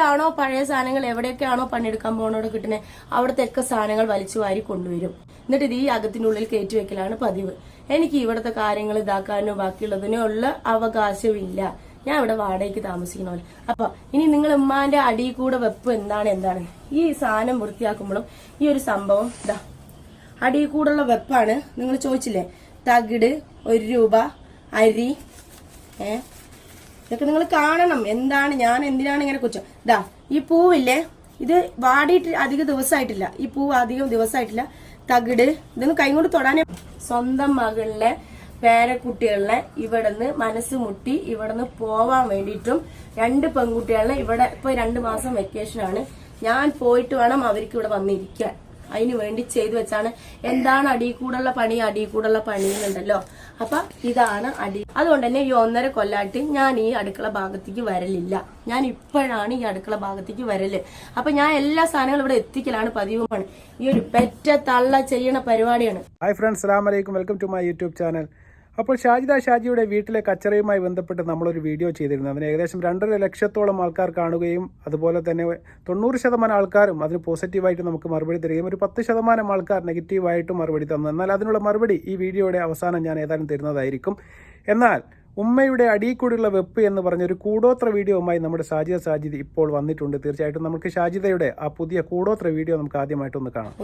എന്തൊക്കെയാണോ പഴയ സാധനങ്ങൾ എവിടെയൊക്കെയാണോ പണിയെടുക്കാൻ പോകണോട് കിട്ടുന്നത് അവിടുത്തെ ഒക്കെ സാധനങ്ങൾ വലിച്ചു വാരി കൊണ്ടുവരും. എന്നിട്ട് ഇത് ഈ അകത്തിനുള്ളിൽ കയറ്റി വെക്കലാണ് പതിവ്. എനിക്ക് ഇവിടുത്തെ കാര്യങ്ങൾ ഇതാക്കാനോ ബാക്കിയുള്ളതിനോ ഉള്ള അവകാശമില്ല. ഞാൻ ഇവിടെ വാടകയ്ക്ക് താമസിക്കണമല്ലോ. അപ്പൊ ഇനി നിങ്ങൾ ഉമ്മാന്റെ അടിയിൽ കൂടെ വെപ്പ് എന്താണ് ഈ സാധനം വൃത്തിയാക്കുമ്പോഴും ഈ ഒരു സംഭവം ഇതാ അടിയിൽ കൂടെയുള്ള വെപ്പാണ്. നിങ്ങൾ ചോദിച്ചില്ലേ തകിട് 1 രൂപ അരി ഇതൊക്കെ നിങ്ങൾ കാണണം. ഞാൻ എന്തിനാണ് ഇങ്ങനെ കുറിച്ച് ഇതാ ഈ പൂവില്ലേ, ഇത് വാടിയിട്ട് അധികം ദിവസമായിട്ടില്ല. ഈ പൂവ് അധികം ദിവസമായിട്ടില്ല. തകിട് ഇതൊന്നും കൈകൊണ്ട് തൊടാനേ. സ്വന്തം മകളിലെ പേരക്കുട്ടികളെ ഇവിടുന്ന് മനസ്സ് മുട്ടി ഇവിടുന്ന് പോവാൻ വേണ്ടിയിട്ടും 2 പെൺകുട്ടികളെ ഇവിടെ ഇപ്പൊ 2 മാസം വെക്കേഷനാണ്. ഞാൻ പോയിട്ട് വേണം അവർക്ക് ഇവിടെ വന്നിരിക്കാൻ. അതിനു വേണ്ടി ചെയ്തു വെച്ചാണ്. എന്താണ് അടിയിൽ കൂടെയുള്ള പണി എന്നുണ്ടല്ലോ. അപ്പൊ ഇതാണ് അടി. അതുകൊണ്ട് തന്നെ ഈ 1.5 കൊല്ലായിട്ട് ഞാൻ ഈ അടുക്കള ഭാഗത്തേക്ക് വരലില്ല. ഞാൻ ഇപ്പോഴാണ് ഈ അടുക്കള ഭാഗത്തേക്ക് വരല്. അപ്പൊ ഞാൻ എല്ലാ സാധനങ്ങളും ഇവിടെ എത്തിക്കലാണ് പതിവുമാണ്. ഈ ഒരു പെറ്റ തള്ള ചെയ്യണ പരിപാടിയാണ്. ഹായ് ഫ്രണ്ട്സ്, അസ്സലാമു അലൈക്കും. Welcome to my YouTube channel. അപ്പോൾ ഷാജിയുടെ വീട്ടിലെ കച്ചറയുമായി ബന്ധപ്പെട്ട് നമ്മളൊരു വീഡിയോ ചെയ്തിരുന്നു. അതിന് ഏകദേശം 2.5 ലക്ഷത്തോളം ആൾക്കാർ കാണുകയും അതുപോലെ തന്നെ 90% ആൾക്കാരും അതിന് പോസിറ്റീവായിട്ട് നമുക്ക് മറുപടി തരികയും ഒരു 10% ആൾക്കാർ നെഗറ്റീവായിട്ട് മറുപടി തന്നു. എന്നാൽ അതിനുള്ള മറുപടി ഈ വീഡിയോയുടെ അവസാനം ഞാൻ ഏതായാലും തരുന്നതായിരിക്കും. എന്നാൽ ഉമ്മയുടെ അടിയിൽ കൂടിയുള്ള വെപ്പ് എന്ന് പറഞ്ഞൊരു കൂടോത്ര വീഡിയോയുമായി നമ്മുടെ സാജിദ ഇപ്പോൾ വന്നിട്ടുണ്ട്. തീർച്ചയായിട്ടും നമുക്ക് ഷാജിദയുടെ ആ പുതിയ കൂടോത്ര വീഡിയോ നമുക്ക് ആദ്യമായിട്ടൊന്ന് കാണാം.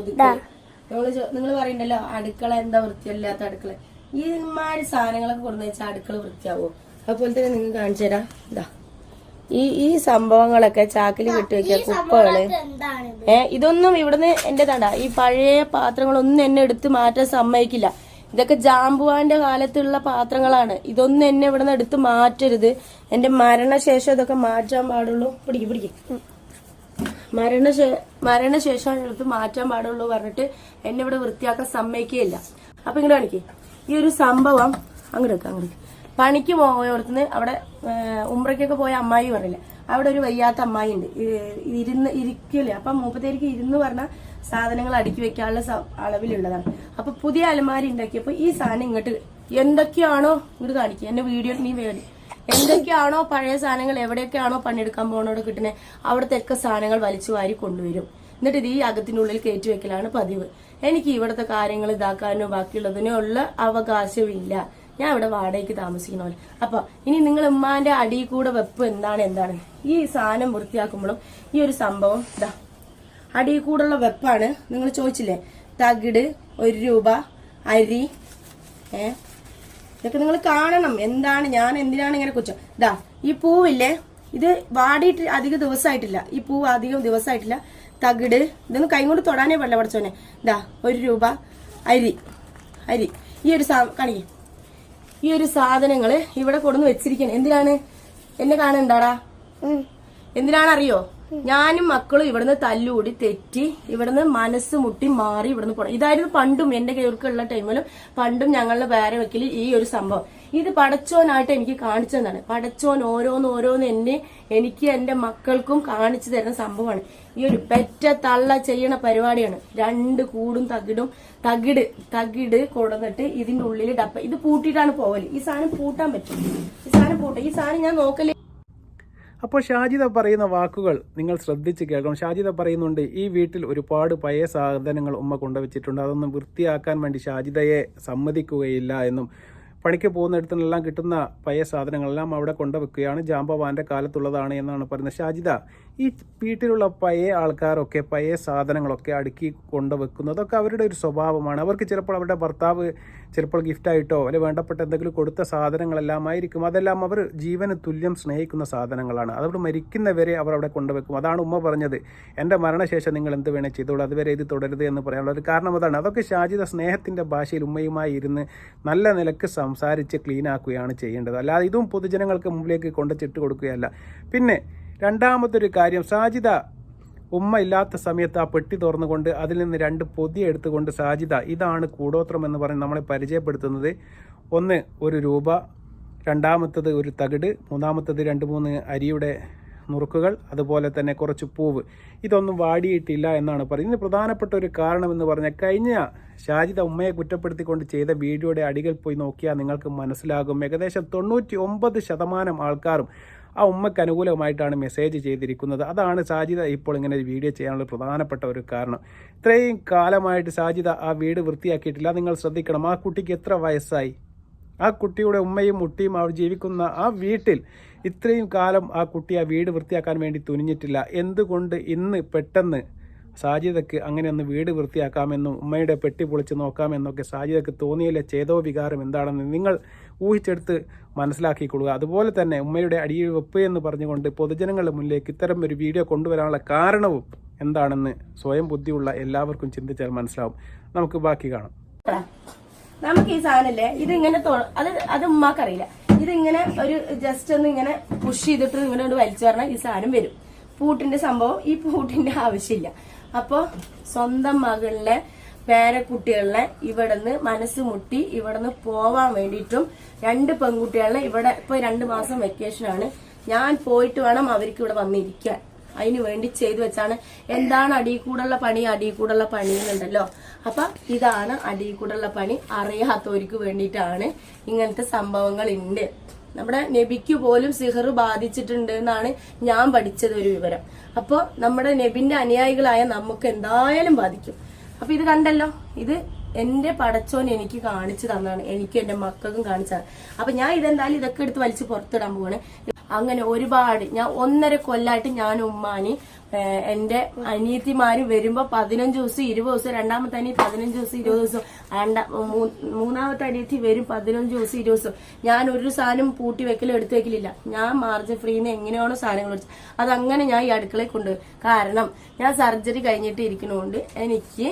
നിങ്ങൾ പറയണ്ടല്ലോ അടുക്കള എന്താ വൃത്തിയല്ലാത്ത അടുക്കള. ഈ ഇമാരി സാധനങ്ങളൊക്കെ കൊണ്ടു വെച്ചാൽ അടുക്കള വൃത്തിയാവോ? അതുപോലെ തന്നെ നിങ്ങൾ കാണിച്ചു തരാം. ഇതാ ഈ സംഭവങ്ങളൊക്കെ ചാക്കിൽ കെട്ടിവെക്കുക, കുപ്പകള് ഇതൊന്നും ഇവിടുന്ന് എന്റേതാണ്ടാ. ഈ പഴയ പാത്രങ്ങളൊന്നും എന്നെ എടുത്ത് മാറ്റാൻ സമ്മതിക്കില്ല. ഇതൊക്കെ ജാമ്പുവാന്റെ കാലത്തുള്ള പാത്രങ്ങളാണ്. ഇതൊന്നും എന്നെ ഇവിടുന്ന് എടുത്ത് മാറ്റരുത്. എന്റെ മരണശേഷം ഇതൊക്കെ മാറ്റാൻ പാടുള്ളൂ. പിടിക്കും മരണശേഷം എടുത്ത് മാറ്റാൻ പാടുള്ളൂ പറഞ്ഞിട്ട് എന്നെ ഇവിടെ വൃത്തിയാക്കാൻ സമ്മതിക്കുകയില്ല. അപ്പൊ ഇങ്ങനെ കാണിക്കേ ഈ ഒരു സംഭവം അങ്ങോട്ട് പണിക്ക് പോയോടത്തുനിന്ന് അവിടെ ഉംറയ്ക്കൊക്കെ പോയ അമ്മായി പറഞ്ഞില്ലേ, അവിടെ ഒരു വയ്യാത്ത അമ്മായി ഉണ്ട്. ഇരിക്കില്ലേ. അപ്പൊ മൂപ്പത്തേക്ക് ഇരുന്ന് പറഞ്ഞ സാധനങ്ങൾ അടുക്കി വെക്കാനുള്ള അളവിലുള്ളതാണ്. അപ്പൊ പുതിയ അലമാരി ഉണ്ടാക്കിയപ്പോ ഈ സാധനം ഇങ്ങോട്ട് എന്തൊക്കെയാണോ ഇങ്ങോട്ട് കാണിക്കുക. എന്റെ വീഡിയോ നീ വേണ്ടി എന്തൊക്കെയാണോ പഴയ സാധനങ്ങൾ എവിടെയൊക്കെയാണോ പണിയെടുക്കാൻ പോകണോട് കിട്ടുന്നത് അവിടുത്തെ ഒക്കെ സാധനങ്ങൾ വലിച്ചു വാരി കൊണ്ടുവരും. എന്നിട്ട് ഇത് ഈ അകത്തിനുള്ളിൽ കയറ്റി വെക്കലാണ് പതിവ്. എനിക്ക് ഇവിടുത്തെ കാര്യങ്ങൾ ഇതാക്കാനോ ബാക്കിയുള്ളതിനോ ഉള്ള അവകാശമില്ല. ഞാൻ ഇവിടെ വാടകയ്ക്ക് താമസിക്കണമല്ലോ. അപ്പൊ ഇനി നിങ്ങൾ ഉമ്മാന്റെ അടിയിൽ കൂടെ വെപ്പ് എന്താണ് ഈ സാധനം വൃത്തിയാക്കുമ്പോഴും ഈ ഒരു സംഭവം ഇതാ അടിയിൽ കൂടെയുള്ള വെപ്പാണ്. നിങ്ങൾ ചോദിച്ചില്ലേ തകിട് 1 രൂപ അരി ഇതൊക്കെ നിങ്ങൾ കാണണം. ഞാൻ എന്തിനാണ് ഇങ്ങനെ കുറിച്ച് ഇതാ ഈ പൂവില്ലേ, ഇത് വാടിയിട്ട് അധികം ദിവസമായിട്ടില്ല. ഈ പൂവ് അധികം ദിവസമായിട്ടില്ല. തകിട് ഇതൊന്നും കൈകൊണ്ട് തൊടാനേ പാടില്ല പഠിച്ചോനെ. ഇതാ 1 രൂപ അരി ഈ ഒരു കാണിക്കേ. ഈ ഒരു സാധനങ്ങള് ഇവിടെ കൊടുന്ന് വെച്ചിരിക്കണേ. എന്തിനാണ് എന്നെ കാണണ്ടാടാ? എന്തിനാണറിയോ? ഞാനും മക്കളും ഇവിടുന്ന് തല്ലുകൂടി തെറ്റി ഇവിടുന്ന് മനസ്സ് മുട്ടി മാറി ഇവിടുന്ന് പോണം. ഇതായിരുന്നു പണ്ടും എന്റെ കയ്യൊർക്കുള്ള ടൈമിലും പണ്ടും ഞങ്ങളുടെ വേറെ വെക്കല് ഈ ഒരു സംഭവം. ഇത് പടച്ചോനായിട്ട് എനിക്ക് കാണിച്ചതാണ്. പടച്ചോൻ ഓരോന്ന് എനിക്ക് എന്റെ മക്കൾക്കും കാണിച്ചു തരുന്ന സംഭവമാണ്. ഈ ഒരു പെറ്റ തള്ള ചെയ്യണ പരിപാടിയാണ്. 2 കൂടും തകിട് കൊടുന്നിട്ട് ഇതിന്റെ ഉള്ളിൽ ഡപ്പ ഇത് പൂട്ടിയിട്ടാണ് പോവല്. ഈ സാധനം പൂട്ടാൻ പറ്റും. ഈ സാധനം ഞാൻ നോക്കല്. അപ്പോൾ ഷാജിദ പറയുന്ന വാക്കുകൾ നിങ്ങൾ ശ്രദ്ധിച്ച് കേൾക്കണം. ഷാജിദ പറയുന്നുണ്ട് ഈ വീട്ടിൽ ഒരുപാട് പഴയ സാധനങ്ങൾ ഉമ്മ കൊണ്ടുവച്ചിട്ടുണ്ട്. അതൊന്നും വൃത്തിയാക്കാൻ വേണ്ടി ഷാജിദയെ സമ്മതിക്കുകയില്ല എന്നും പണിക്ക് പോകുന്നിടത്തുനിന്നെല്ലാം കിട്ടുന്ന പഴയ സാധനങ്ങളെല്ലാം അവിടെ കൊണ്ടുവെക്കുകയാണ്. ജാമ്പവാന്റെ കാലത്തുള്ളതാണ് എന്നാണ് പറയുന്നത്. ഷാജിദ ഈ വീട്ടിലുള്ള പഴയ ആൾക്കാരൊക്കെ പഴയ സാധനങ്ങളൊക്കെ അടുക്കി കൊണ്ടുവെക്കുന്നതൊക്കെ അവരുടെ ഒരു സ്വഭാവമാണ്. അവർക്ക് ചിലപ്പോൾ അവരുടെ ഭർത്താവ് ചിലപ്പോൾ ഗിഫ്റ്റായിട്ടോ അല്ലെങ്കിൽ വേണ്ടപ്പെട്ട എന്തെങ്കിലും കൊടുത്ത സാധനങ്ങളെല്ലാം ആയിരിക്കും. അതെല്ലാം അവർ ജീവന് തുല്യം സ്നേഹിക്കുന്ന സാധനങ്ങളാണ്. അതവിടെ മരിക്കുന്നവരെ അവർ അവിടെ കൊണ്ടുവെക്കും. അതാണ് ഉമ്മ പറഞ്ഞത്, എൻ്റെ മരണശേഷം നിങ്ങൾ എന്ത് വേണേൽ ചെയ്തോളൂ, അതുവരെ ഇത് തുടരുത് എന്ന് പറയാനുള്ള ഒരു കാരണം അതാണ്. അതൊക്കെ ഷാജിദ സ്നേഹത്തിൻ്റെ ഭാഷയിൽ ഉമ്മയുമായി ഇരുന്ന് നല്ല നിലക്ക് സംസാരിച്ച് ക്ലീൻ ആക്കുകയാണ് ചെയ്യേണ്ടത്. അല്ലാതെ ഇതും പൊതുജനങ്ങൾക്ക് മുമ്പിലേക്ക് കൊണ്ടുവച്ചിട്ട് കൊടുക്കുകയല്ല. പിന്നെ രണ്ടാമതൊരു കാര്യം, സാജിദ ഉമ്മ ഇല്ലാത്ത സമയത്ത് ആ പെട്ടി തുറന്നുകൊണ്ട് അതിൽ നിന്ന് 2 പൊതി എടുത്തുകൊണ്ട് സാജിദ ഇതാണ് കൂടോത്രം എന്ന് പറഞ്ഞ് നമ്മളെ പരിചയപ്പെടുത്തുന്നത്. ഒന്ന് 1 രൂപ, രണ്ടാമത്തത് ഒരു തകിട്, മൂന്നാമത്തത് 2-3 അരിയുടെ നുറുക്കുകൾ, അതുപോലെ തന്നെ കുറച്ച് പൂവ്. ഇതൊന്നും വാടിയിട്ടില്ല എന്നാണ് പറയുന്നത്. ഇതിന് പ്രധാനപ്പെട്ട ഒരു കാരണമെന്ന് പറഞ്ഞാൽ കഴിഞ്ഞ ഷാജിദ ഉമ്മയെ കുറ്റപ്പെടുത്തിക്കൊണ്ട് ചെയ്ത വീഡിയോയുടെ അടികൾ പോയി നോക്കിയാൽ നിങ്ങൾക്ക് മനസ്സിലാകും. ഏകദേശം 99% ആൾക്കാരും ആ ഉമ്മയ്ക്ക് അനുകൂലമായിട്ടാണ് മെസ്സേജ് ചെയ്തിരിക്കുന്നത്. അതാണ് സാജിദ ഇപ്പോൾ ഇങ്ങനെ ഒരു വീഡിയോ ചെയ്യാനുള്ള പ്രധാനപ്പെട്ട ഒരു കാരണം. ഇത്രയും കാലമായിട്ട് സാജിദ ആ വീട് വൃത്തിയാക്കിയിട്ടില്ല. നിങ്ങൾ ശ്രദ്ധിക്കണം, ആ കുട്ടിക്ക് എത്ര വയസ്സായി? ആ കുട്ടിയുടെ ഉമ്മയും മുട്ടിയും അവർ ജീവിക്കുന്ന ആ വീട്ടിൽ ഇത്രയും കാലം ആ കുട്ടി ആ വീട് വൃത്തിയാക്കാൻ വേണ്ടി തുനിഞ്ഞിട്ടില്ല. എന്തുകൊണ്ട് ഇന്ന് പെട്ടെന്ന് സാജിദക്ക് അങ്ങനെ ഒന്ന് വീട് വൃത്തിയാക്കാമെന്നും ഉമ്മയുടെ പെട്ടി പൊളിച്ച് നോക്കാമെന്നൊക്കെ സാജിദക്ക് തോന്നിയില്ല? ചേതോ വികാരം എന്താണെന്ന് നിങ്ങൾ ഊഹിച്ചെടുത്ത് മനസ്സിലാക്കിക്കൊള്ളുക. അതുപോലെ തന്നെ ഉമ്മയുടെ അടിയിൽ വെപ്പ് എന്ന് പറഞ്ഞുകൊണ്ട് പൊതുജനങ്ങളുടെ മുന്നിലേക്ക് ഇത്തരം ഒരു വീഡിയോ കൊണ്ടുവരാനുള്ള കാരണവും എന്താണെന്ന് സ്വയം ബുദ്ധിയുള്ള എല്ലാവർക്കും ചിന്തിച്ചാൽ മനസ്സിലാവും. നമുക്ക് ബാക്കി കാണാം. നമുക്ക് ഈ സാധനല്ലേ ഇതിങ്ങനെ അത് ഉമ്മാക്കറിയില്ല. ഇതിങ്ങനെ ഒരു ജസ്റ്റ് ഒന്ന് ഇങ്ങനെ പുഷ് ചെയ്തിട്ട് ഇങ്ങനെ വലിച്ചു പറഞ്ഞാൽ ഈ സാധനം വരും. പൂട്ടിന്റെ സംഭവം, ഈ പൂട്ടിന്റെ ആവശ്യമില്ല. അപ്പൊ സ്വന്തം മകളിലെ പേരക്കുട്ടികളെ ഇവിടുന്ന് മനസ്സ് മുട്ടി ഇവിടുന്ന് പോവാൻ വേണ്ടിയിട്ടും 2 പെൺകുട്ടികളെ ഇവിടെ ഇപ്പൊ 2 മാസം വെക്കേഷനാണ്, ഞാൻ പോയിട്ട് വേണം അവർക്ക് ഇവിടെ വന്നിരിക്കാൻ. അതിന് വേണ്ടി ചെയ്തു വെച്ചാണ്. എന്താണ് അടികൂടുള്ള പണി? അടികൂടുള്ള പണി എന്നുണ്ടല്ലോ. അപ്പൊ ഇതാണ് അടികൂടുള്ള പണി. അറിയാത്തവർക്ക് വേണ്ടിയിട്ടാണ് ഇങ്ങനത്തെ സംഭവങ്ങൾ ഉണ്ട്. നമ്മുടെ നബിക്ക് പോലും സിഹർ ബാധിച്ചിട്ടുണ്ട് എന്നാണ് ഞാൻ പഠിച്ചത് ഒരു വിവരം. അപ്പൊ നമ്മുടെ നബിന്റെ അനുയായികളായ നമുക്ക് എന്തായാലും ബാധിക്കും. അപ്പൊ ഇത് കണ്ടല്ലോ, ഇത് എന്റെ പടച്ചോൻ എനിക്ക് കാണിച്ചു തന്നാണ്, എനിക്ക് എന്റെ മക്കൾക്കും കാണിച്ചതാണ്. അപ്പൊ ഞാൻ ഇതെന്തായാലും ഇതൊക്കെ എടുത്ത് വലിച്ച് പുറത്തിടാൻ പോവാണ്. അങ്ങനെ ഒരുപാട് ഞാൻ 1.5 കൊല്ലായിട്ട് ഞാൻ ഉമ്മാനി എന്റെ അനിയത്തിമാര് വരുമ്പോ 15 ദിവസം 20 ദിവസം, രണ്ടാമത്തെ അനിയത്തി 15 ദിവസം 20 ദിവസം, മൂന്നാമത്തെ അനിയത്തി വരും 15 ദിവസം 20 ദിവസം. ഞാൻ ഒരു സാധനം പൂട്ടി വെക്കലും എടുത്തു വെക്കലില്ല. ഞാൻ മാർജിൻ ഫ്രീന്ന് എങ്ങനെയാണോ സാധനങ്ങൾ വെച്ചത് അതങ്ങനെ ഞാൻ ഈ അടുക്കളയിൽ കൊണ്ടുപോയി. കാരണം ഞാൻ സർജറി കഴിഞ്ഞിട്ട് ഇരിക്കുന്നതുകൊണ്ട് എനിക്ക്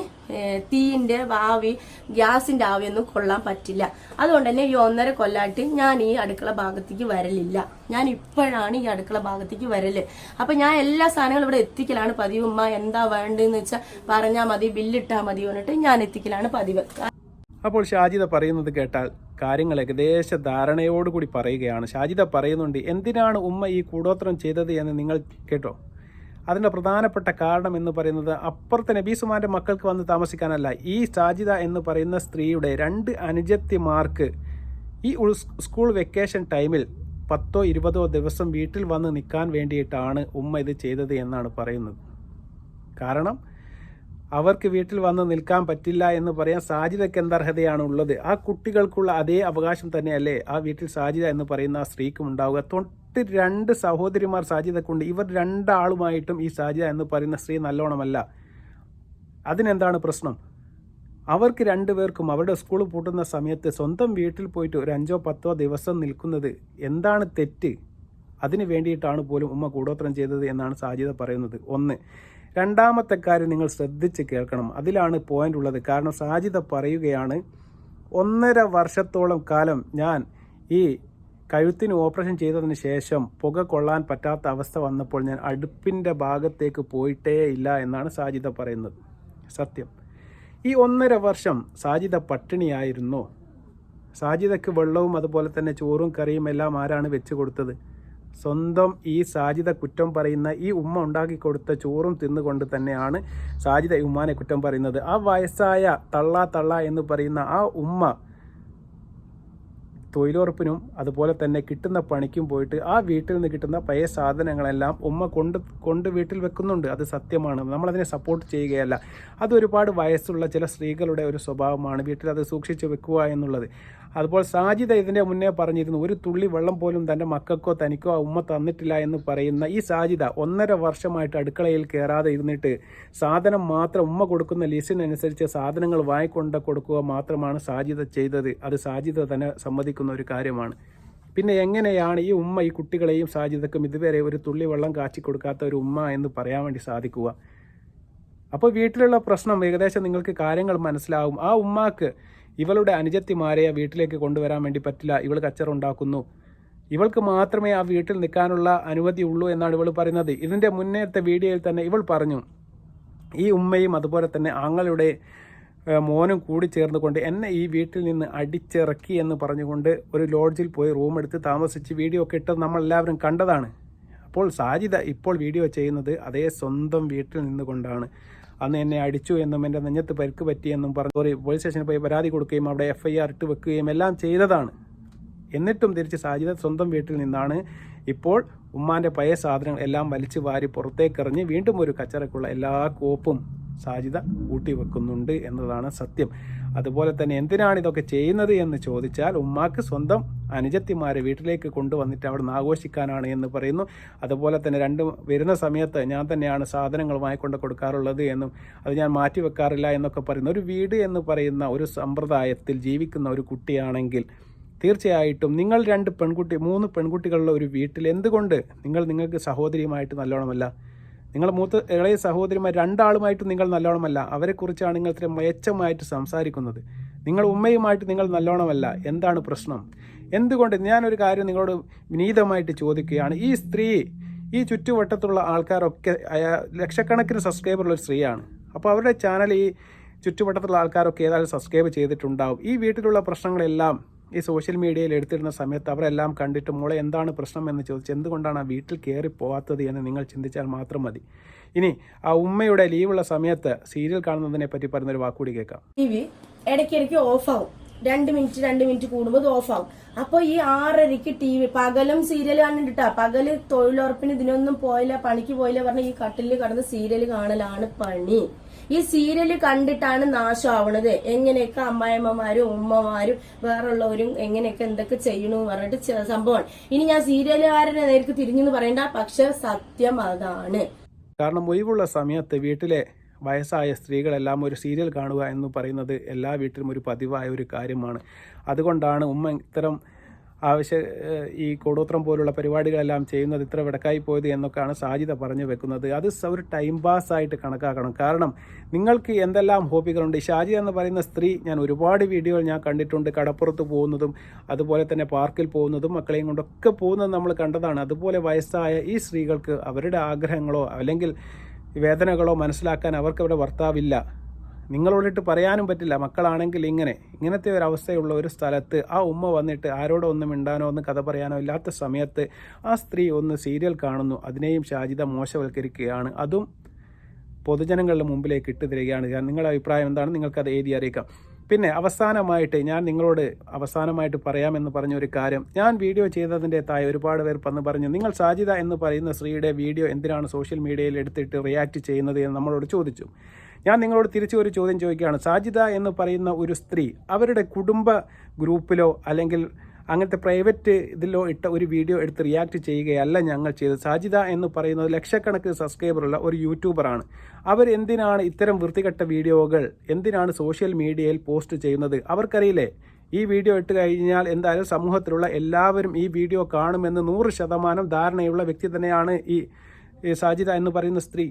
തീന്റെ ആവി, ഗ്യാസിന്റെ ആവിയൊന്നും കൊള്ളാൻ പറ്റില്ല. അതുകൊണ്ട് തന്നെ ഈ 1.5 കൊല്ലായിട്ട് ഞാൻ ഈ അടുക്കള ഭാഗത്തേക്ക് വരലില്ല. ഞാൻ ഇപ്പോഴാണ് ഈ അടുക്കള ഭാഗത്തേക്ക് വരല്. അപ്പൊ ഞാൻ എല്ലാ സാധനങ്ങളും ഇവിടെ എത്തിക്കലാണ് പതിവ്. ഉമ്മ എന്താ വേണ്ടെന്ന് വെച്ചാൽ പറഞ്ഞാൽ മതി, ബില്ലിട്ടാ മതി പറഞ്ഞിട്ട് ഞാൻ എത്തിക്കലാണ് പതിവ്. അപ്പോൾ ഷാജിദ പറയുന്നത് കേട്ടാൽ കാര്യങ്ങൾ ഏകദേശ ധാരണയോടുകൂടി പറയുകയാണ്. ഷാജിദ പറയുന്നുണ്ട്, എന്തിനാണ് ഉമ്മ ഈ കൂടോത്രം ചെയ്തത് എന്ന് നിങ്ങൾ കേട്ടോ. അതിൻ്റെ പ്രധാനപ്പെട്ട കാരണം എന്ന് പറയുന്നത് അപ്പുറത്തെ നബീസുമാൻ്റെ മക്കൾക്ക് വന്ന് താമസിക്കാനല്ല. ഈ ഷാജിദ എന്ന് പറയുന്ന സ്ത്രീയുടെ 2 അനുജത്തിമാർക്ക് ഈ സ്കൂൾ വെക്കേഷൻ ടൈമിൽ 10 20 ദിവസം വീട്ടിൽ വന്ന് നിൽക്കാൻ വേണ്ടിയിട്ടാണ് ഉമ്മ ഇത് ചെയ്തത് എന്നാണ് പറയുന്നത്. കാരണം അവർക്ക് വീട്ടിൽ വന്ന് നിൽക്കാൻ പറ്റില്ല എന്ന് പറയാൻ സാജിദയ്ക്ക് എന്തർഹതയാണ് ഉള്ളത്? ആ കുട്ടികൾക്കുള്ള അതേ അവകാശം തന്നെയല്ലേ ആ വീട്ടിൽ സാജിദ എന്ന് പറയുന്ന ആ സ്ത്രീക്കും ഉണ്ടാവുക? 2 സഹോദരിമാർ സാജിദക്കുണ്ട്. ഇവർ 2 ആളുമായിട്ടും ഈ സാജിദ എന്ന് പറയുന്ന സ്ത്രീ നല്ലോണമല്ല. അതിനെന്താണ് പ്രശ്നം? അവർക്ക് 2 പേർക്കും അവരുടെ സ്കൂൾ പൂട്ടുന്ന സമയത്ത് സ്വന്തം വീട്ടിൽ പോയിട്ട് ഒരു 5 10 ദിവസം നിൽക്കുന്നത് എന്താണ് തെറ്റ്? അതിന് വേണ്ടിയിട്ടാണ് പോലും ഉമ്മ കൂടോത്രം ചെയ്തത് എന്നാണ് സാജിദ പറയുന്നത്. 1. രണ്ടാമത്തെ കാര്യം നിങ്ങൾ ശ്രദ്ധിച്ച് കേൾക്കണം, അതിലാണ് പോയിന്റ് ഉള്ളത്. കാരണം സാജിദ പറയുകയാണ്, 1.5 വർഷത്തോളം കാലം ഞാൻ ഈ കഴുത്തിന് ഓപ്പറേഷൻ ചെയ്തതിന് ശേഷം പുക കൊള്ളാൻ പറ്റാത്ത അവസ്ഥ വന്നപ്പോൾ ഞാൻ അടുപ്പിൻ്റെ ഭാഗത്തേക്ക് പോയിട്ടേ ഇല്ല എന്നാണ് സാജിദ പറയുന്നത്. സത്യം, ഈ 1.5 വർഷം സാജിദ പട്ടിണിയായിരുന്നു. സാജിദയ്ക്ക് വെള്ളവും അതുപോലെ തന്നെ ചോറും കറിയും എല്ലാം ആരാണ് വെച്ച് കൊടുത്തത്? സ്വന്തം ഈ സാജിദ കുറ്റം പറയുന്ന ഈ ഉമ്മ ഉണ്ടാക്കി കൊടുത്ത ചോറും തിന്നുകൊണ്ട് തന്നെയാണ് സാജിദ ഈ ഉമ്മാനെ കുറ്റം പറയുന്നത്. ആ വയസ്സായ തള്ള എന്ന് പറയുന്ന ആ ഉമ്മ തൊഴിലുറപ്പിനും അതുപോലെ തന്നെ കിട്ടുന്ന പണിക്കും പോയിട്ട് ആ വീട്ടിൽ നിന്ന് കിട്ടുന്ന പഴയ സാധനങ്ങളെല്ലാം ഉമ്മ കൊണ്ട് വീട്ടിൽ വെക്കുന്നുണ്ട്. അത് സത്യമാണ്, നമ്മളതിനെ സപ്പോർട്ട് ചെയ്യുകയല്ല. അതൊരുപാട് വയസ്സുള്ള ചില സ്ത്രീകളുടെ ഒരു സ്വഭാവമാണ്, വീട്ടിൽ അത് സൂക്ഷിച്ച് വെക്കുക എന്നുള്ളത്. അതുപോലെ സാജിദ ഇതിൻ്റെ മുന്നേ പറഞ്ഞിരുന്നു, ഒരു തുള്ളി വെള്ളം പോലും തൻ്റെ മക്കൾക്കോ തനിക്കോ ആ ഉമ്മ തന്നിട്ടില്ല എന്ന് പറയുന്ന ഈ സാജിദ 1.5 വർഷമായിട്ട് അടുക്കളയിൽ കയറാതെ ഇരുന്നിട്ട് സാധനം മാത്രം ഉമ്മ കൊടുക്കുന്ന ലിസ്റ്റിനനുസരിച്ച് സാധനങ്ങൾ വാങ്ങിക്കൊണ്ട് കൊടുക്കുക മാത്രമാണ് സാജിദ ചെയ്തത്. അത് സാജിദ തന്നെ സമ്മതിക്കുന്ന ഒരു കാര്യമാണ്. പിന്നെ എങ്ങനെയാണ് ഈ ഉമ്മ ഈ കുട്ടികളെയും സാജിദക്കും ഇതുവരെ ഒരു തുള്ളി വെള്ളം കാച്ചി കൊടുക്കാത്ത ഒരു ഉമ്മ എന്ന് പറയാൻ വേണ്ടി സാധിക്കുക? അപ്പോൾ വീട്ടിലുള്ള പ്രശ്നം ഏകദേശം നിങ്ങൾക്ക് കാര്യങ്ങൾ മനസ്സിലാവും. ആ ഉമ്മാക്ക് ഇവളുടെ അനുജത്തിമാരെ വീട്ടിലേക്ക് കൊണ്ടുവരാൻ വേണ്ടി പറ്റില്ല, ഇവൾ കച്ചറ ഉണ്ടാക്കുന്നു, ഇവൾക്ക് മാത്രമേ ആ വീട്ടിൽ നിൽക്കാനുള്ള അനുമതി ഉള്ളൂ എന്നാണ് ഇവൾ പറയുന്നത്. ഇതിൻ്റെ മുന്നേത്തെ വീഡിയോയിൽ തന്നെ ഇവൾ പറഞ്ഞു, ഈ ഉമ്മയും അതുപോലെ തന്നെ ആങ്ങളുടെ മോനും കൂടി ചേർന്നുകൊണ്ട് എന്നെ ഈ വീട്ടിൽ നിന്ന് അടിച്ചിറക്കി എന്ന് പറഞ്ഞുകൊണ്ട് ഒരു ലോഡ്ജിൽ പോയി റൂം എടുത്ത് താമസിച്ച് വീഡിയോ ഒക്കെ ഇട്ടത് നമ്മളെല്ലാവരും കണ്ടതാണ്. അപ്പോൾ സാജിദ ഇപ്പോൾ വീഡിയോ ചെയ്യുന്നത് അതേ സ്വന്തം വീട്ടിൽ നിന്നുകൊണ്ടാണ്. അന്ന് എന്നെ അടിച്ചു എന്നും എൻ്റെ നെഞ്ഞത്ത് പരിക്ക് പറ്റിയെന്നും പറഞ്ഞു പോലീസ് സ്റ്റേഷനിൽ പോയി പരാതി കൊടുക്കുകയും അവിടെ FIR ഇട്ട് വെക്കുകയും എല്ലാം ചെയ്തതാണ്. എന്നിട്ടും തിരിച്ച് സാജിദ സ്വന്തം വീട്ടിൽ നിന്നാണ് ഇപ്പോൾ ഉമ്മാൻ്റെ പഴയ സാധനങ്ങൾ എല്ലാം വലിച്ചു വാരി പുറത്തേക്കെറിഞ്ഞ് വീണ്ടും ഒരു കച്ചറക്കുള്ള എല്ലാ കോപ്പും സാജിദ കൂട്ടി വെക്കുന്നുണ്ട് എന്നതാണ് സത്യം. അതുപോലെ തന്നെ എന്തിനാണ് ഇതൊക്കെ ചെയ്യുന്നത് എന്ന് ചോദിച്ചാൽ ഉമ്മാക്ക് സ്വന്തം അനുജത്തിമാരെ വീട്ടിലേക്ക് കൊണ്ടുവന്നിട്ട് അവിടെ നിന്ന് ആഘോഷിക്കാനാണ് എന്ന് പറയുന്നു. അതുപോലെ തന്നെ വരുന്ന സമയത്ത് ഞാൻ തന്നെയാണ് സാധനങ്ങൾ വാങ്ങിക്കൊണ്ട് കൊടുക്കാറുള്ളത് എന്നും അത് ഞാൻ മാറ്റി വെക്കാറില്ല എന്നൊക്കെ പറയുന്നു. ഒരു വീട് എന്ന് പറയുന്ന ഒരു സമ്പ്രദായത്തിൽ ജീവിക്കുന്ന ഒരു കുട്ടിയാണെങ്കിൽ തീർച്ചയായിട്ടും നിങ്ങൾ 3 പെൺകുട്ടികളുള്ള ഒരു വീട്ടിൽ എന്തുകൊണ്ട് നിങ്ങൾക്ക് സഹോദരിയുമായിട്ട് നല്ലോണമല്ല? നിങ്ങൾ ഇളയ സഹോദരിമാർ 2 ആളുമായിട്ട് നിങ്ങൾ നല്ലോണമല്ല. അവരെക്കുറിച്ചാണ് നിങ്ങൾ ഇത്ര മെച്ചമായിട്ട് സംസാരിക്കുന്നത്. നിങ്ങൾ ഉമ്മയുമായിട്ട് നിങ്ങൾ നല്ലോണമല്ല. എന്താണ് പ്രശ്നം? എന്തുകൊണ്ട്? ഞാനൊരു കാര്യം നിങ്ങളോട് വിനീതമായിട്ട് ചോദിക്കുകയാണ്. ഈ സ്ത്രീ ഈ ചുറ്റുവട്ടത്തുള്ള ആൾക്കാരൊക്കെ ലക്ഷക്കണക്കിന് സബ്സ്ക്രൈബറുള്ള ഒരു സ്ത്രീയാണ്. അപ്പോൾ അവരുടെ ചാനൽ ഈ ചുറ്റുവട്ടത്തുള്ള ആൾക്കാരൊക്കെ ഏതായാലും സബ്സ്ക്രൈബ് ചെയ്തിട്ടുണ്ടാവും. ഈ വീട്ടിലുള്ള പ്രശ്നങ്ങളെല്ലാം ഈ സോഷ്യൽ മീഡിയയിൽ എടുത്തിരുന്ന സമയത്ത് അവരെല്ലാം കണ്ടിട്ട് മോളെ എന്താണ് പ്രശ്നം എന്ന് ചോദിച്ച് എന്തുകൊണ്ടാണ് ആ വീട്ടിൽ കയറി പോകാത്തത് എന്ന് നിങ്ങൾ ചിന്തിച്ചാൽ മാത്രം മതി. ഇനി ആ ഉമ്മയുടെ ലീവുള്ള സമയത്ത് സീരിയൽ കാണുന്നതിനെ പറ്റി പറയുന്നൊരു വാക്കുകൂടി കേൾക്കാം. TV ഇടയ്ക്കിടയ്ക്ക് ഓഫാവും. 2 മിനിറ്റ് കൂടുമ്പോൾ ഓഫാവും. അപ്പൊ ഈ 6:30ക്ക് TV പകലും സീരിയൽ കാണുന്നുണ്ടാ. പകല് തൊഴിലുറപ്പിന് ഇതിനൊന്നും പോയില്ല, പണിക്ക് പോയില്ല പറഞ്ഞ ഈ കട്ടിലിൽ കടന്ന് സീരിയൽ കാണലാണ് പണി. ഈ സീരിയല് കണ്ടിട്ടാണ് നാശമാവണത്. എങ്ങനെയൊക്കെ അമ്മായിമ്മമാരും ഉമ്മമാരും വേറുള്ളവരും എങ്ങനെയൊക്കെ എന്തൊക്കെ ചെയ്യണമെന്ന് പറഞ്ഞിട്ട് സംഭവമാണ്. ഇനി ഞാൻ സീരിയലുകാരനെ നേർക്ക് തിരിഞ്ഞെന്ന് പറയണ്ട, പക്ഷെ സത്യം അതാണ്. കാരണം ഒഴിവുള്ള സമയത്ത് വീട്ടിലെ വയസ്സായ സ്ത്രീകളെല്ലാം ഒരു സീരിയൽ കാണുക എന്ന് പറയുന്നത് എല്ലാ വീട്ടിലും ഒരു പതിവായ ഒരു കാര്യമാണ്. അതുകൊണ്ടാണ് ഉമ്മ ഇത്തരം ഈ കൂടോത്രം പോലുള്ള പരിപാടികളെല്ലാം ചെയ്യുന്നത് ഇത്ര വിടക്കായി പോയത് എന്നൊക്കെയാണ് സാജിദ പറഞ്ഞു വെക്കുന്നത്. അത് ഒരു ടൈം പാസ് ആയിട്ട് കണക്കാക്കണം. കാരണം നിങ്ങൾക്ക് എന്തെല്ലാം ഹോബികളുണ്ട്. ഷാജിദ എന്ന് പറയുന്ന സ്ത്രീ ഞാൻ ഒരുപാട് വീഡിയോകൾ ഞാൻ കണ്ടിട്ടുണ്ട്. കടപ്പുറത്ത് പോകുന്നതും അതുപോലെ തന്നെ പാർക്കിൽ പോകുന്നതും മക്കളെയും കൊണ്ടൊക്കെ പോകുന്നതും നമ്മൾ കണ്ടതാണ്. അതുപോലെ വയസ്സായ ഈ സ്ത്രീകൾക്ക് അവരുടെ ആഗ്രഹങ്ങളോ അല്ലെങ്കിൽ വേദനകളോ മനസ്സിലാക്കാൻ അവർക്കവിടെ ഭർത്താവില്ല. നിങ്ങളോടിട്ട് പറയാനും പറ്റില്ല. മക്കളാണെങ്കിൽ ഇങ്ങനത്തെ ഒരു അവസ്ഥയുള്ള ഒരു സ്ഥലത്ത് ആ ഉമ്മ വന്നിട്ട് ആരോടോ ഒന്നും മിണ്ടാനോ ഒന്ന് കഥ പറയാനോ ഇല്ലാത്ത സമയത്ത് ആ സ്ത്രീ ഒന്ന് സീരിയൽ കാണുന്നു. അതിനെയും ഷാജിദ മോശവൽക്കരിക്കുകയാണ്. അതും പൊതുജനങ്ങളുടെ മുമ്പിലേക്ക് ഇട്ട് തരികയാണ്. നിങ്ങളുടെ അഭിപ്രായം എന്താണ്? നിങ്ങൾക്കത് എഴുതി അറിയിക്കാം. പിന്നെ അവസാനമായിട്ട് ഞാൻ നിങ്ങളോട് പറയാമെന്ന് പറഞ്ഞൊരു കാര്യം, ഞാൻ വീഡിയോ ചെയ്തതിൻ്റെ താഴെ ഒരുപാട് പേർ പറഞ്ഞു നിങ്ങൾ സാജിദ എന്ന് പറയുന്ന സ്ത്രീയുടെ വീഡിയോ എന്തിനാണ് സോഷ്യൽ മീഡിയയിൽ എടുത്തിട്ട് റിയാക്ട് ചെയ്യുന്നത് എന്ന് നമ്മളോട് ചോദിച്ചു. ഞാൻ നിങ്ങളോട് തിരിച്ചു ഒരു ചോദ്യം ചോദിക്കുകയാണ്. സാജിദ എന്ന് പറയുന്ന ഒരു സ്ത്രീ അവരുടെ കുടുംബ ഗ്രൂപ്പിലോ അല്ലെങ്കിൽ അങ്ങനത്തെ പ്രൈവറ്റ് ഇതിലോ ഇട്ട ഒരു വീഡിയോ എടുത്ത് റിയാക്ട് ചെയ്യുകയല്ല ഞങ്ങൾ ചെയ്തത്. സാജിദ എന്ന് പറയുന്നത് ലക്ഷക്കണക്കിന് സബ്സ്ക്രൈബറുള്ള ഒരു യൂട്യൂബറാണ്. അവരെന്തിനാണ് ഇത്തരം വൃത്തികെട്ട വീഡിയോകൾ എന്തിനാണ് സോഷ്യൽ മീഡിയയിൽ പോസ്റ്റ് ചെയ്യുന്നത്? അവർക്കറിയില്ലേ ഈ വീഡിയോ ഇട്ട് കഴിഞ്ഞാൽ എന്തായാലും സമൂഹത്തിലുള്ള എല്ലാവരും ഈ വീഡിയോ കാണുമെന്ന് 100% ധാരണയുള്ള വ്യക്തി തന്നെയാണ് ഈ സാജിദ എന്ന് പറയുന്ന സ്ത്രീ.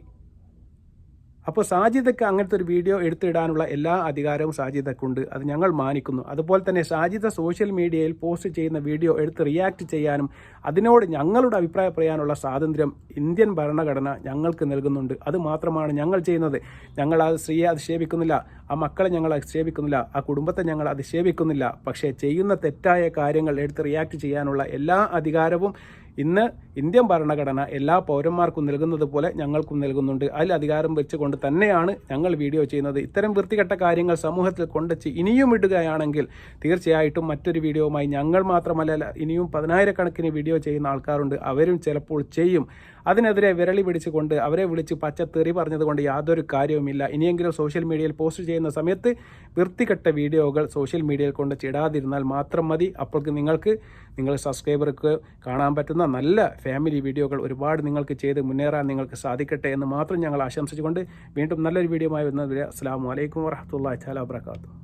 അപ്പോൾ സാജിദയ്ക്ക് അങ്ങനത്തെ ഒരു വീഡിയോ എടുത്തിടാനുള്ള എല്ലാ അധികാരവും സാജിദയ്ക്കുണ്ട്. അത് ഞങ്ങൾ മാനിക്കുന്നു. അതുപോലെ തന്നെ സാജിദ സോഷ്യൽ മീഡിയയിൽ പോസ്റ്റ് ചെയ്യുന്ന വീഡിയോ എടുത്ത് റിയാക്ട് ചെയ്യാനും അതിനോട് ഞങ്ങളുടെ അഭിപ്രായം പറയാനുള്ള സ്വാതന്ത്ര്യം ഇന്ത്യൻ ഭരണഘടന ഞങ്ങൾക്ക് നൽകുന്നുണ്ട്. അത് മാത്രമാണ് ഞങ്ങൾ ചെയ്യുന്നത്. ഞങ്ങൾ ആ സ്ത്രീയെ അധിക്ഷേപിക്കുന്നില്ല, ആ മക്കളെ ഞങ്ങൾ അധിക്ഷേപിക്കുന്നില്ല, ആ കുടുംബത്തെ ഞങ്ങൾ അധിക്ഷേപിക്കുന്നില്ല. പക്ഷേ ചെയ്യുന്ന തെറ്റായ കാര്യങ്ങൾ എടുത്ത് റിയാക്ട് ചെയ്യാനുള്ള എല്ലാ അധികാരവും ഇന്ന് ഇന്ത്യൻ ഭരണഘടന എല്ലാ പൗരന്മാർക്കും നൽകുന്നത് പോലെ ഞങ്ങൾക്കും നൽകുന്നുണ്ട്. അതിൽ അധികാരം വെച്ചുകൊണ്ട് തന്നെയാണ് ഞങ്ങൾ വീഡിയോ ചെയ്യുന്നത്. ഇത്തരം വൃത്തികെട്ട കാര്യങ്ങൾ സമൂഹത്തിൽ കൊണ്ടുവച്ച് ഇനിയും ഇടുകയാണെങ്കിൽ തീർച്ചയായിട്ടും മറ്റൊരു വീഡിയോയുമായി ഞങ്ങൾ മാത്രമല്ല ഇനിയും 10,000 വീഡിയോ ചെയ്യുന്ന ആൾക്കാരുണ്ട്. അവരും ചിലപ്പോൾ ചെയ്യും. അതിനെതിരെ വിരളി പിടിച്ചുകൊണ്ട് അവരെ വിളിച്ച് പച്ചത്തെറി പറഞ്ഞതുകൊണ്ട് യാതൊരു കാര്യവുമില്ല. ഇനിയെങ്കിലും സോഷ്യൽ മീഡിയയിൽ പോസ്റ്റ് ചെയ്യുന്ന സമയത്ത് വൃത്തികെട്ട വീഡിയോകൾ സോഷ്യൽ മീഡിയയിൽ കൊണ്ട് ഇടാതിരുന്നാൽ മാത്രം മതി. അപ്പോൾ നിങ്ങൾ സബ്സ്ക്രൈബർക്ക് കാണാൻ പറ്റുന്ന നല്ല ഫാമിലി വീഡിയോകൾ ഒരുപാട് നിങ്ങൾക്ക് ചെയ്ത് മുന്നേറാൻ നിങ്ങൾക്ക് സാധിക്കട്ടെ എന്ന് മാത്രം ഞങ്ങൾ ആശംസിച്ചുകൊണ്ട് വീണ്ടും നല്ലൊരു വീഡിയോയുമായി വരുന്നത്. അസ്സലാമു അലൈക്കും വറഹ്മത്തുള്ളാഹി തആല വബറകാതുഹു.